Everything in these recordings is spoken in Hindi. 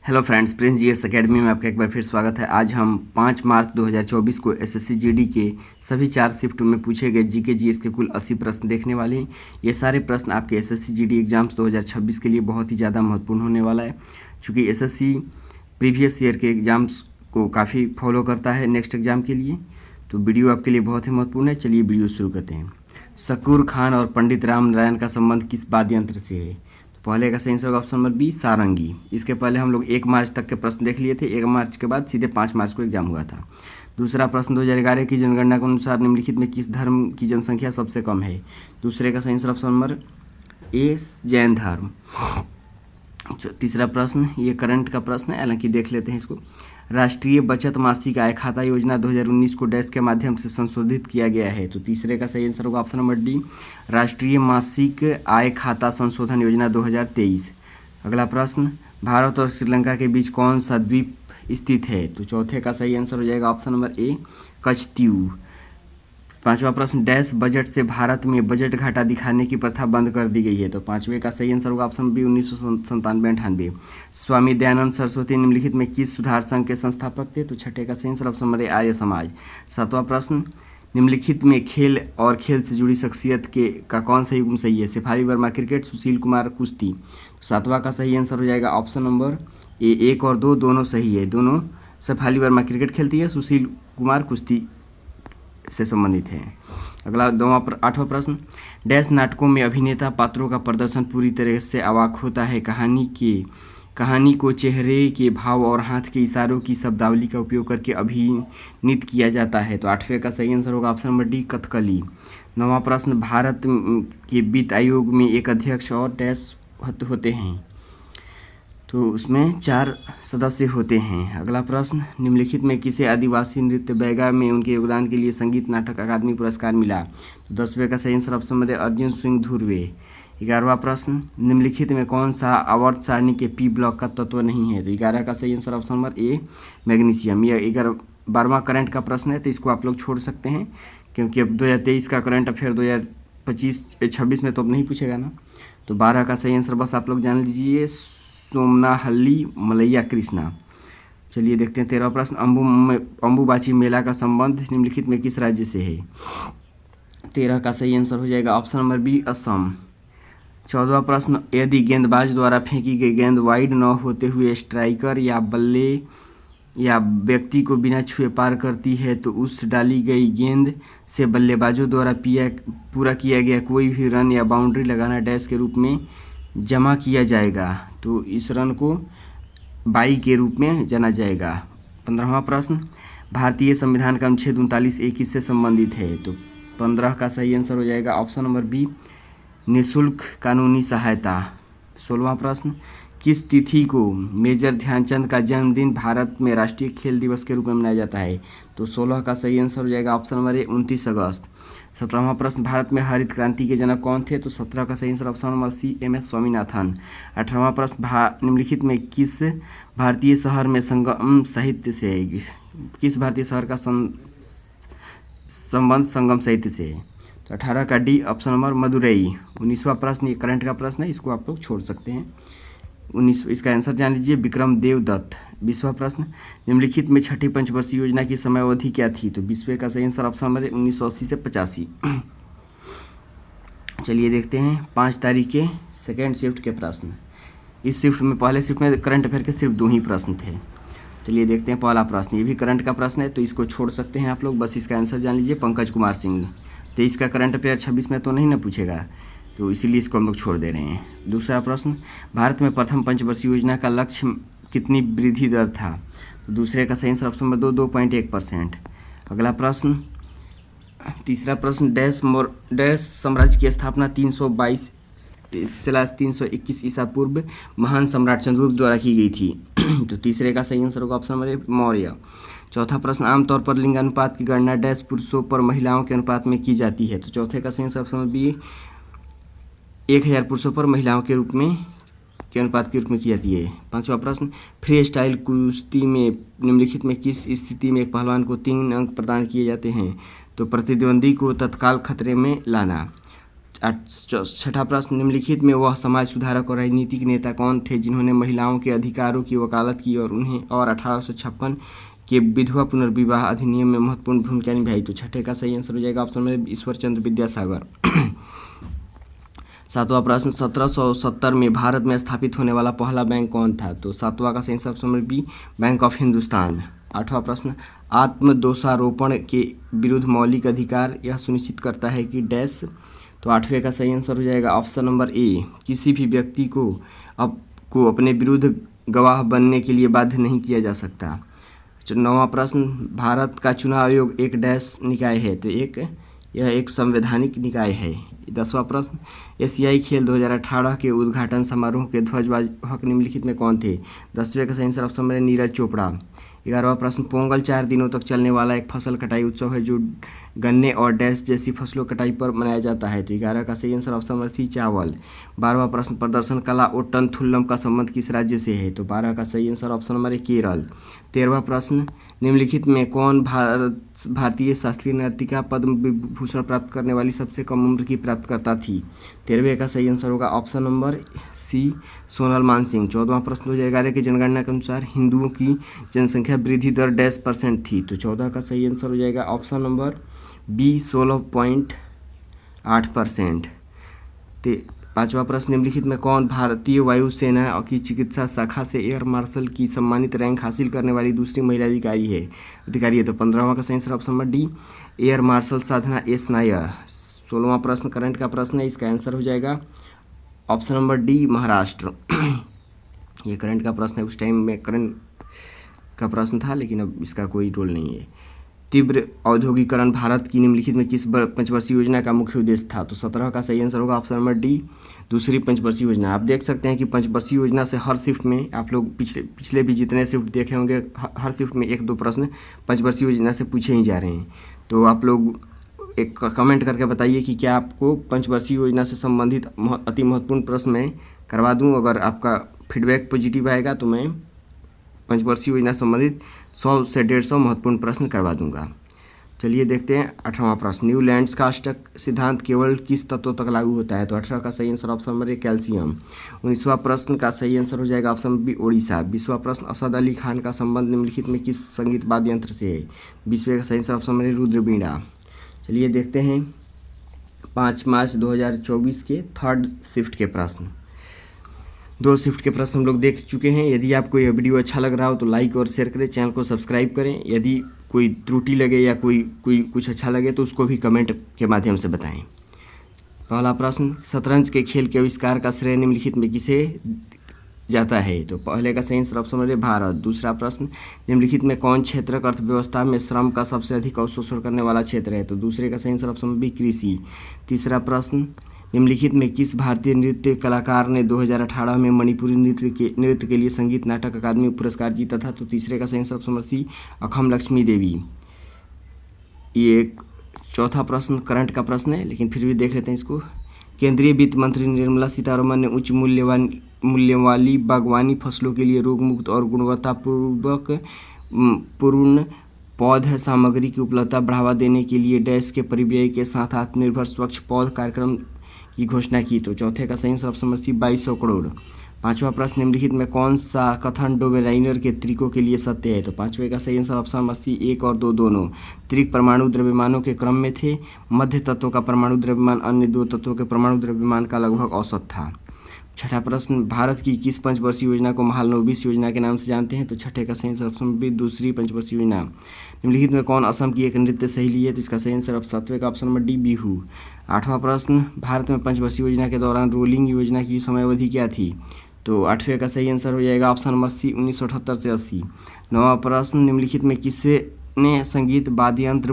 Hello friends, Prince GS academy में आपका एक बार फिर स्वागत है। आज हम 5 मार्च 2024 को एसएससी जीडी के सभी 4 शिफ्ट में पूछे गए जीके जीएस के कुल 80 प्रश्न देखने वाले हैं। ये सारे प्रश्न आपके एसएससी जीडी एग्जाम्स 2026 के लिए बहुत ही ज़्यादा महत्वपूर्ण होने वाला है, क्योंकि एसएससी प्रीवियस ईयर के एग्जाम्स को काफ़ी फॉलो करता है नेक्स्ट एग्जाम के लिए। तो वीडियो आपके लिए बहुत ही महत्वपूर्ण है। चलिए वीडियो शुरू करते हैं। शकूर खान और पंडित राम नारायण का संबंध किस वाद्य यंत्र से है? पहले का सही आंसर होगा ऑप्शन नंबर बी, सारंगी। इसके पहले हम लोग 1 मार्च तक के प्रश्न देख लिए थे। 1 मार्च के बाद सीधे 5 मार्च को एग्जाम हुआ था। दूसरा प्रश्न, 2011 की जनगणना के अनुसार निम्नलिखित में किस धर्म की जनसंख्या सबसे कम है? दूसरे का सही आंसर ऑप्शन नंबर ए, जैन धर्म। तीसरा प्रश्न, ये करंट का प्रश्न है, हालांकि देख लेते हैं इसको। राष्ट्रीय बचत मासिक आय खाता योजना 2019 को डैश के माध्यम से संशोधित किया गया है। तो तीसरे का सही आंसर होगा ऑप्शन नंबर डी, राष्ट्रीय मासिक आय खाता संशोधन योजना 2023। अगला प्रश्न, भारत और श्रीलंका के बीच कौन सा द्वीप स्थित है? तो चौथे का सही आंसर हो जाएगा ऑप्शन नंबर ए, कच्छद्वीप। पांचवा प्रश्न, डैश बजट से भारत में बजट घाटा दिखाने की प्रथा बंद कर दी गई है। तो पांचवे का सही आंसर होगा ऑप्शन बी, 1997-98। स्वामी दयानंद सरस्वती निम्नलिखित में किस सुधार संघ के संस्थापक थे? तो छठे का सही आंसर ऑप्शन नंबर ए, आर्य समाज। सातवां प्रश्न, निम्नलिखित में खेल और खेल से जुड़ी शख्सियत का कौन सा युग्म सही है? शेफाली वर्मा क्रिकेट, सुशील कुमार कुश्ती। तो सातवां का सही आंसर हो जाएगा ऑप्शन नंबर ए, 1 और 2 दोनों सही है। दोनों, शेफाली वर्मा क्रिकेट खेलती है, सुशील कुमार कुश्ती से संबंधित है। अगला आठवां प्रश्न, डैश नाटकों में अभिनेता पात्रों का प्रदर्शन पूरी तरह से अवाक होता है। कहानी को चेहरे के भाव और हाथ के इशारों की शब्दावली का उपयोग करके अभिनीत किया जाता है। तो आठवें का सही आंसर होगा ऑप्शन नंबर डी, कथकली। नौवां प्रश्न, भारत के वित्त आयोग में एक अध्यक्ष और डैश होते हैं। तो उसमें 4 सदस्य होते हैं। अगला प्रश्न, निम्नलिखित में किसे आदिवासी नृत्य बैगा में उनके योगदान के लिए संगीत नाटक अकादमी पुरस्कार मिला? तो 10वें का सही आंसर ऑप्शन में अर्जुन सिंह धुर्वे। 11वां प्रश्न, निम्नलिखित में कौन सा आवर्त सारणी के पी ब्लॉक का तत्व नहीं है? तो 11 का सही आंसर ऑप्शन नंबर ए, मैग्नीशियम। यह 12वां करंट का प्रश्न है, तो इसको आप लोग छोड़ सकते हैं, क्योंकि अब 2023 का करंट अफेयर 2025-26 में तो अब नहीं पूछेगा ना। तो 12 का सही आंसर बस आप लोग जान लीजिए, सोमनाहल्ली मलैया कृष्णा। चलिए देखते हैं 13वां प्रश्न, अम्बुबाची मेला का संबंध निम्नलिखित में किस राज्य से है? 13 का सही आंसर हो जाएगा ऑप्शन नंबर बी, असम। 14वां प्रश्न, यदि गेंदबाज द्वारा फेंकी गई गेंद वाइड न होते हुए स्ट्राइकर या बल्ले या व्यक्ति को बिना छुए पार करती है, तो उस डाली गई गेंद से बल्लेबाजों द्वारा पूरा किया गया कोई भी रन या बाउंड्री लगाना डैश के रूप में जमा किया जाएगा। तो इस रन को बाई के रूप में जाना जाएगा। 15वां प्रश्न, भारतीय संविधान का अनुच्छेद 39A किससे संबंधित है? तो 15 का सही आंसर हो जाएगा ऑप्शन नंबर बी, निःशुल्क कानूनी सहायता। 16वां प्रश्न, किस तिथि को मेजर ध्यानचंद का जन्मदिन भारत में राष्ट्रीय खेल दिवस के रूप में मनाया जाता है? तो 16 का सही आंसर हो जाएगा ऑप्शन नंबर ए, 29 अगस्त। 17वां प्रश्न, भारत में हरित क्रांति के जनक कौन थे? तो 17 का सही answer option number C, MS Swaminathan. 18वां प्रश्न, निम्नलिखित में किस भारतीय शहर में संगम साहित्य से है? किस भारतीय शहर का संबंध संगम साहित्य से है? तो 18 का डी, ऑप्शन नंबर मदुरई। 19वां प्रश्न, ये करंट का प्रश्न है, इसको आप लोग छोड़ सकते हैं। 19 इसका आंसर जान लीजिए, विक्रम देव दत्त। 20वां प्रश्न, निम्नलिखित में छठी पंचवर्षीय योजना की समयावधि क्या थी? तो 20वें का सही आंसर ऑप्शन नंबर 1980 से 85। चलिए देखते हैं 5 तारीख के सेकेंड शिफ्ट के प्रश्न। इस शिफ्ट में, पहले शिफ्ट में करंट अफेयर के सिर्फ 2 ही प्रश्न थे। चलिए देखते हैं पहला प्रश्न, ये भी करंट का प्रश्न है, तो इसको छोड़ सकते हैं आप लोग, बस इसका आंसर जान लीजिए, पंकज कुमार सिंह। 23 का करंट अफेयर 26 में तो नहीं ना पूछेगा, तो इसीलिए इसको हम लोग छोड़ दे रहे हैं। दूसरा प्रश्न, भारत में प्रथम पंचवर्षीय योजना का लक्ष्य कितनी वृद्धि दर था? तो दूसरे का सही आंसर ऑप्शन नंबर 2, 2.1%। अगला प्रश्न, तीसरा प्रश्न, डैश साम्राज्य की स्थापना 322-321 ईसा पूर्व महान सम्राट चंद्रगुप्त द्वारा की गई थी? तो तीसरे का सही आंसर होगा ऑप्शन नंबर मौर्य। चौथा प्रश्न, आमतौर पर लिंगानुपात की गणना डैश पुरुषों पर महिलाओं के अनुपात में की जाती है? तो चौथे का सही आंसर ऑप्शन नंबर बी, 1000 पुरुषों पर महिलाओं के अनुपात के रूप में की जाती है। पांचवा प्रश्न, फ्री स्टाइल कुश्ती में निम्नलिखित में किस स्थिति में एक पहलवान को 3 अंक प्रदान किए जाते हैं? तो प्रतिद्वंदी को तत्काल खतरे में लाना। छठा प्रश्न, निम्नलिखित में वह समाज सुधारक और राजनीतिक नेता कौन थे जिन्होंने महिलाओं के अधिकारों की वकालत की और उन्हें 1856 के विधवा पुनर्विवाह अधिनियम में महत्वपूर्ण भूमिका निभाई? तो छठे का सही आंसर हो जाएगा ऑप्शन में ईश्वर चंद्र विद्यासागर। सातवां प्रश्न, 1770 में भारत में स्थापित होने वाला पहला बैंक कौन था? तो सातवां का सही आंसर ऑप्शन में बी, बैंक ऑफ हिंदुस्तान। आठवां प्रश्न, आत्मदोषारोपण के विरुद्ध मौलिक अधिकार यह सुनिश्चित करता है कि डैश? तो आठवें का सही आंसर हो जाएगा ऑप्शन नंबर ए, किसी भी व्यक्ति को अपने विरुद्ध गवाह बनने के लिए बाध्य नहीं किया जा सकता। नौवां प्रश्न, भारत का चुनाव आयोग एक डैश निकाय है? तो यह एक संवैधानिक निकाय है। 10वां प्रश्न, एशियाई खेल 2018 के उद्घाटन समारोह के ध्वजवाहक निम्नलिखित में कौन थे? 10वें का सही आंसर ऑप्शन में नीरज चोपड़ा। 11वां प्रश्न, पोंगल 4 दिनों तक चलने वाला एक फसल कटाई उत्सव है जो गन्ने और डैश जैसी फसलों कटाई पर मनाया जाता है। तो 11 का सही आंसर ऑप्शन में सी, चावल। 12वां प्रश्न, प्रदर्शन कला ओट्टनथुल्लम का संबंध किस राज्य से है? तो 12 का सही answer option number A, Kerala. 13वां प्रश्न, निम्नलिखित में कौन भारतीय शास्त्रीय नर्तिका पद्म विभूषण प्राप्त करने वाली सबसे कम उम्र की प्राप्तकर्ता थी? 13वें का सही आंसर होगा option number C, Sonal Mansingh. 14वां प्रश्न, 2011 की जनगणना के अनुसार हिंदुओं की जनसंख्या वृद्धि दर डैश % थी? तो 14 का सही आंसर हो जाएगा ऑप्शन नंबर बी, 16.8%। 5वां प्रश्न, निम्नलिखित में कौन भारतीय वायुसेना की चिकित्सा शाखा से एयर मार्शल की सम्मानित रैंक हासिल करने वाली दूसरी महिला अधिकारी है? तो 15वां का सही answer option number D, air marshal Sadhana S Nair. 16वां प्रश्न करंट का प्रश्न है, इसका आंसर हो जाएगा ऑप्शन नंबर डी, महाराष्ट्र। ये करंट का प्रश्न है, उस टाइम में करंट का प्रश्न था लेकिन अब इसका कोई रोल नहीं है। तीव्र औद्योगिकरण भारत की निम्नलिखित में किस पंचवर्षीय योजना का मुख्य उद्देश्य था? तो 17 का सही आंसर होगा ऑप्शन नंबर डी, दूसरी पंचवर्षीय योजना। आप देख सकते हैं कि पंचवर्षीय योजना से हर शिफ्ट में आप लोग पिछले भी जितने शिफ्ट देखे होंगे हर शिफ्ट में 1-2 प्रश्न पंचवर्षीय योजना से पूछे ही जा रहे हैं। तो आप लोग एक कमेंट करके बताइए कि क्या आपको पंचवर्षीय योजना से संबंधित अति महत्वपूर्ण प्रश्न मैं करवा दूं। अगर आपका फीडबैक पॉजिटिव आएगा तो मैं पंचवर्षीय योजना संबंधित 100 से 150 महत्वपूर्ण प्रश्न करवा दूंगा। चलिए देखते हैं 18वां प्रश्न, न्यूलैंड्स का अष्टक सिद्धांत केवल किस तत्व तक लागू होता है? तो 18 का सही answer option number A, calcium. 19वां प्रश्न का सही आंसर हो जाएगा ऑप्शन बी, ओडिशा। 20वां प्रश्न, असद अली खान का संबंध निम्नलिखित में किस संगीत वाद्य यंत्र से है? 20वें का सही answer option number A, Rudraveena. चलिए देखते हैं 5 मार्च 2024 के थर्ड शिफ्ट के प्रश्न। 2 शिफ्ट के प्रश्न हम लोग देख चुके हैं। यदि आपको यह वीडियो अच्छा लग रहा हो तो लाइक और शेयर करें, चैनल को सब्सक्राइब करें। यदि कोई त्रुटि लगे या कोई कुछ अच्छा लगे तो उसको भी कमेंट के माध्यम से बताएं। पहला प्रश्न, शतरंज के खेल के आविष्कार का श्रेय निम्नलिखित में किसे जाता है? तो पहले का सही आंसर ऑप्शन नंबर ए, भारत। दूसरा प्रश्न, निम्नलिखित में कौन क्षेत्रक अर्थव्यवस्था में श्रम का सबसे अधिक अवशोषण करने वाला क्षेत्र है? तो दूसरे का सही आंसर ऑप्शन नंबर बी, कृषि। तीसरा प्रश्न, निम्नलिखित में किस भारतीय नृत्य कलाकार ने 2018 में मणिपुरी नृत्य के लिए संगीत नाटक अकादमी पुरस्कार जीता था? तो तीसरे का सही answer option number C, Akham Lakshmi Devi. ये एक चौथा प्रश्न करंट का प्रश्न है लेकिन फिर भी देख लेते हैं इसको। केंद्रीय वित्त मंत्री निर्मला सीतारमण ने उच्च मूल्य वाली बागवानी फसलों के लिए रोग मुक्त और गुणवत्तापूर्ण पौध सामग्री की उपलब्धता बढ़ावा देने के लिए डैश के परिव्यय के साथ आत्मनिर्भर स्वच्छ पौध कार्यक्रम की घोषणा की। तो चौथे का सही answer option number C, 2200 crore. 5वां प्रश्न, निम्नलिखित में कौन सा कथन डोबेलाइनर के त्रिकों के लिए सत्य है? तो 5वें का सही आंसर ऑप्शन नंबर सी, 1 और 2 दोनों त्रिक परमाणु द्रव्यमानों के क्रम में थे। मध्य तत्वों का परमाणु द्रव्यमान अन्य 2 तत्वों के परमाणु द्रव्यमान का लगभग औसत था। छठा प्रश्न, भारत की किस पंचवर्षीय योजना को महालनोबिस योजना के नाम से जानते हैं? तो छठे का सही आंसर ऑप्शन बी, दूसरी पंचवर्षीय योजना। निम्नलिखित में कौन असम की एक नृत्य शैली है? तो इसका सही आंसर 7वें का ऑप्शन नंबर डी, बिहू। 8वां प्रश्न, भारत में पंचवर्षीय योजना के दौरान रोलिंग योजना की समयावधि क्या थी? तो 8वें का सही आंसर हो जाएगा ऑप्शन नंबर सी, 1978 से 80। 9वां प्रश्न, निम्नलिखित में किसने संगीत वाद्य यंत्र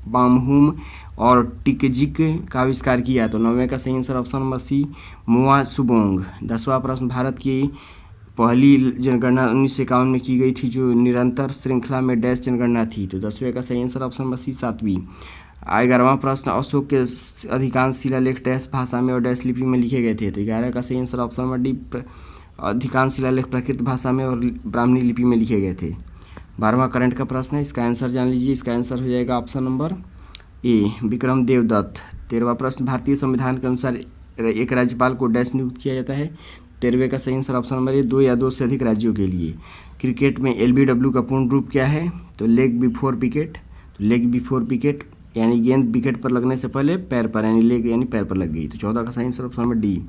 बामहुम और टिकजिक का आविष्कार किया? तो 9वें का सही आंसर ऑप्शन नंबर सी, मुआ सुबोंग। 10वां प्रश्न, भारत की पहली जनगणना 1951 में की गई थी जो निरंतर श्रृंखला में डैश जनगणना थी? तो 10वें का सही आंसर ऑप्शन नंबर सी, 7वीं। 11वां प्रश्न, अशोक के अधिकांश शिलालेख डैश भाषा में और डैश लिपि में लिखे गए थे? तो 11 का सही आंसर ऑप्शन नंबर डी, अधिकांश शिलालेख प्राकृत भाषा में और ब्राह्मणी लिपि में लिखे गए थे। 12वां करंट का प्रश्न है, इसका आंसर जान लीजिए। इसका आंसर हो जाएगा option number A, Vikram Devdutt. 13वां प्रश्न, भारतीय संविधान के अनुसार एक राज्यपाल को डैश नियुक्त किया जाता है। 13वें का सही आंसर ऑप्शन नंबर ए, 2 या 2 से अधिक राज्यों के लिए। क्रिकेट में LBW का पूर्ण रूप क्या है? तो लेग बिफोर विकेट। तो लेग बिफोर विकेट यानी गेंद विकेट पर लगने से पहले पैर पर, यानी लेग यानी पैर पर लग गई। तो 14 का सही आंसर ऑप्शन नंबर डी।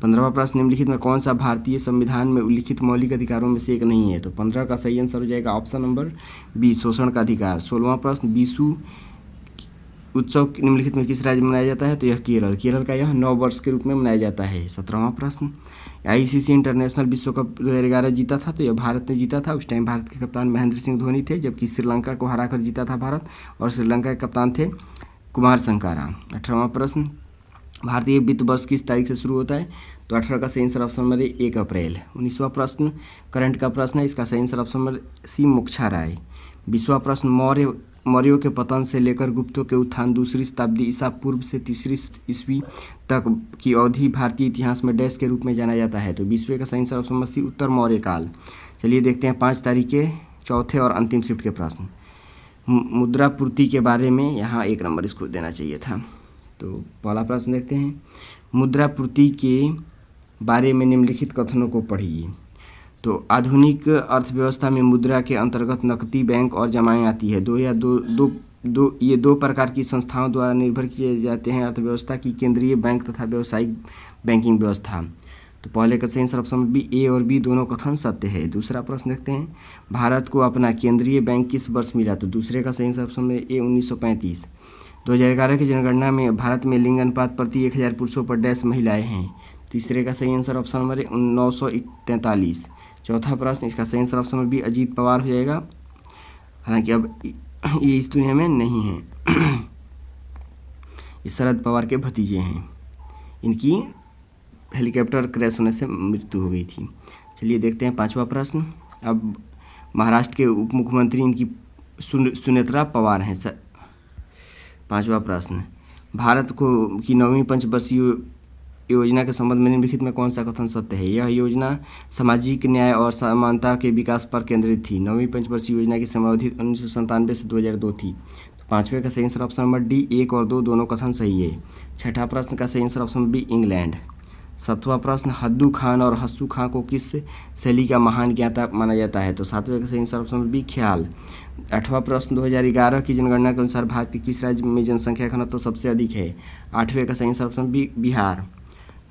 15वां प्रश्न, निम्नलिखित में कौन सा भारतीय संविधान में उल्लिखित मौलिक अधिकारों में से एक नहीं है? तो 15 का सही आंसर हो जाएगा ऑप्शन नंबर बी, शोषण का अधिकार। 16वां प्रश्न, विशु उत्सव निम्नलिखित में किस राज्य में मनाया जाता है? तो यह केरल। केरल का यह 9 वर्ष के रूप में मनाया जाता है। 17वां प्रश्न, ICC इंटरनेशनल विश्व कप 2011 जीता था, तो यह भारत ने जीता था। उस टाइम भारत के कप्तान महेंद्र सिंह धोनी थे, जबकि श्रीलंका को हराकर जीता था भारत, और श्रीलंका के कप्तान थे कुमार संकारा। 18वां प्रश्न, भारतीय वित्त वर्ष किस तारीख से शुरू होता है? तो 18 का सही आंसर ऑप्शन नंबर 1 अप्रैल। 19वां प्रश्न करंट का प्रश्न है, इसका सही answer option number C, Moksha Rai. 20वां प्रश्न, मौर्यों के पतन से लेकर गुप्तों के उत्थान 2री शताब्दी ईसा पूर्व से 3री ईस्वी तक की अवधि भारतीय इतिहास में डैश के रूप में जाना जाता है। तो 20वें का सही आंसर ऑप्शन नंबर सी, उत्तर मौर्य काल। चलिए देखते हैं 5 तारीख के चौथे और अंतिम शिफ्ट के प्रश्न। मुद्रा पूर्ति के बारे में यहाँ 1 नंबर इसको देना चाहिए था। तो पहला प्रश्न देखते हैं, मुद्रा पूर्ति के बारे में निम्नलिखित कथनों को पढ़िए। तो आधुनिक अर्थव्यवस्था में मुद्रा के अंतर्गत नकदी, बैंक और जमाएं आती है। ये दो प्रकार की संस्थाओं द्वारा निर्भर किए जाते हैं अर्थव्यवस्था की, केंद्रीय बैंक तथा व्यावसायिक बैंकिंग व्यवस्था। तो पहले का सही आंसर ऑप्शन बी, ए और बी दोनों कथन सत्य है। दूसरा प्रश्न देखते हैं, भारत को अपना केंद्रीय बैंक किस वर्ष मिला? तो दूसरे का सही आंसर ऑप्शन में ए, 1935। 2011 की जनगणना में भारत में लिंग अनुपात प्रति 1000 पुरुषों पर डैश महिलाएं हैं। तीसरे का सही आंसर ऑप्शन नंबर 943। चौथा प्रश्न, इसका सही answer option number B, Ajit Pawar हो जाएगा। हालांकि अब ये इस दुनिया में नहीं है, ये शरद पवार के भतीजे हैं, इनकी हेलीकॉप्टर क्रैश होने से मृत्यु हो गई थी। चलिए देखते हैं 5वां प्रश्न। अब महाराष्ट्र के उप मुख्यमंत्री इनकी सुनेत्रा पवार हैं। 5वां प्रश्न, भारत को की 9वीं पंचवर्षीय योजना के संबंध में निम्नलिखित में कौन सा कथन सत्य है? यह योजना सामाजिक न्याय और समानता के विकास पर केंद्रित थी। 9वीं पंचवर्षीय योजना की समयावधि 1997 से 2002 थी। तो 5वें का सही आंसर ऑप्शन नंबर डी, 1 और 2 दोनों कथन सही है। 6ठा प्रश्न का सही आंसर ऑप्शन बी, इंग्लैंड। 7वां प्रश्न, हद्दू खान और हस्सू खां को किस शैली का महान ज्ञाता माना जाता है? तो 7वें का सही आंसर ऑप्शन नंबर बी, ख्याल। 8वां प्रश्न, 2011 की जनगणना के अनुसार भारत के किस राज्य में जनसंख्या घनत्व सबसे अधिक है? 8वें का सही आंसर ऑप्शन बी, बिहार।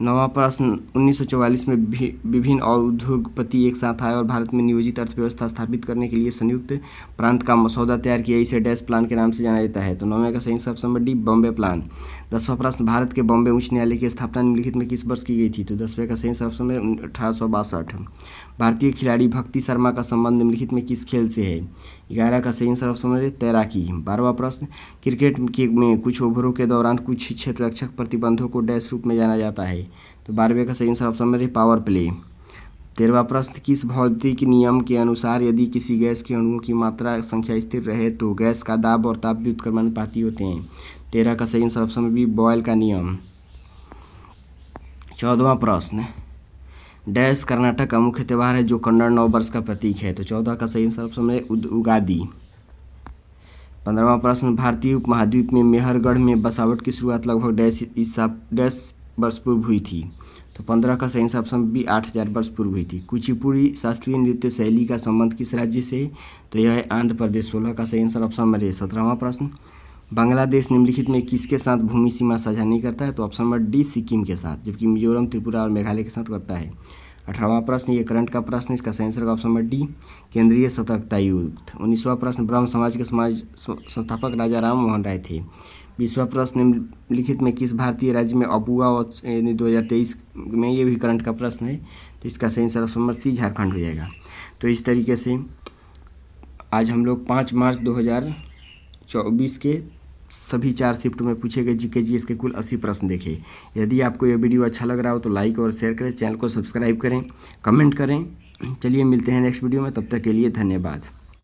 9वां प्रश्न, 1944 में विभिन्न उद्योगपति एक साथ आए और भारत में नियोजित अर्थव्यवस्था स्थापित करने के लिए संयुक्त प्रांत का मसौदा तैयार किया, इसे डैश प्लान के नाम से जाना जाता है। तो 9वें का सही answer option number D, Bombay plan. 10वां प्रश्न, भारत के बॉम्बे उच्च न्यायालय की स्थापना निम्नलिखित में किस वर्ष की गई थी? तो 10वें का सही आंसर ऑप्शन में 1862। भारतीय खिलाड़ी भक्ति शर्मा का संबंध निम्नलिखित में किस खेल से है? 11 का सही आंसर ऑप्शन में तैराकी। 12वां प्रश्न, क्रिकेट में कुछ ओवरों के दौरान कुछ क्षेत्ररक्षक प्रतिबंधों को डैश रूप में जाना जाता है। तो 12वें का सही आंसर ऑप्शन में पावर प्ले। 13वां प्रश्न, किस भौतिक नियम के अनुसार यदि किसी गैस के अणुओं की मात्रा संख्या स्थिर रहे तो गैस का दाब और ताप व्युत्क्रमानुपाती होते हैं? 13 का सही आंसर ऑप्शन में बी, बॉयल का नियम। 14वां प्रश्न, डैश कर्नाटक का मुख्य त्यौहार है जो कन्नड़ नववर्ष का प्रतीक है? तो 14 का सही आंसर ऑप्शन में उगादी। 15वां प्रश्न, भारतीय उपमहाद्वीप में मेहरगढ़ में बसावट की शुरुआत लगभग डैश वर्ष पूर्व हुई थी? तो 15 का सही आंसर ऑप्शन बी, 8000 वर्ष पूर्व हुई थी। कुचिपुड़ी शास्त्रीय नृत्य शैली का संबंध किस राज्य से? तो यह है आंध्र प्रदेश। 16 का सही आंसर ऑप्शन नंबर ए। 17वां प्रश्न, बांग्लादेश निम्नलिखित में किसके साथ भूमि सीमा साझा नहीं करता है? तो ऑप्शन नंबर डी, सिक्किम के साथ, जबकि मिजोरम, त्रिपुरा और मेघालय के साथ करता है। 18वां प्रश्न, ये करंट का प्रश्न, इसका सही आंसर ऑप्शन नंबर डी, केंद्रीय सतर्कता आयुक्त। 19वां प्रश्न, ब्रह्म समाज के संस्थापक राजा राम मोहन राय थे। 20वां प्रश्न, निम्नलिखित में किस भारतीय राज्य में अबुआ 2023 में, ये भी करंट का प्रश्न है, तो इसका सही answer option number C, Jharkhand हो जाएगा। तो इस तरीके से आज हम लोग 5 मार्च 2024 के सभी 4 शिफ्ट में पूछे गए जीके जीएस के कुल 80 प्रश्न देखे। यदि आपको यह वीडियो अच्छा लग रहा हो तो लाइक और शेयर करें, चैनल को सब्सक्राइब करें, कमेंट करें। चलिए मिलते हैं नेक्स्ट वीडियो में, तब तक के लिए धन्यवाद।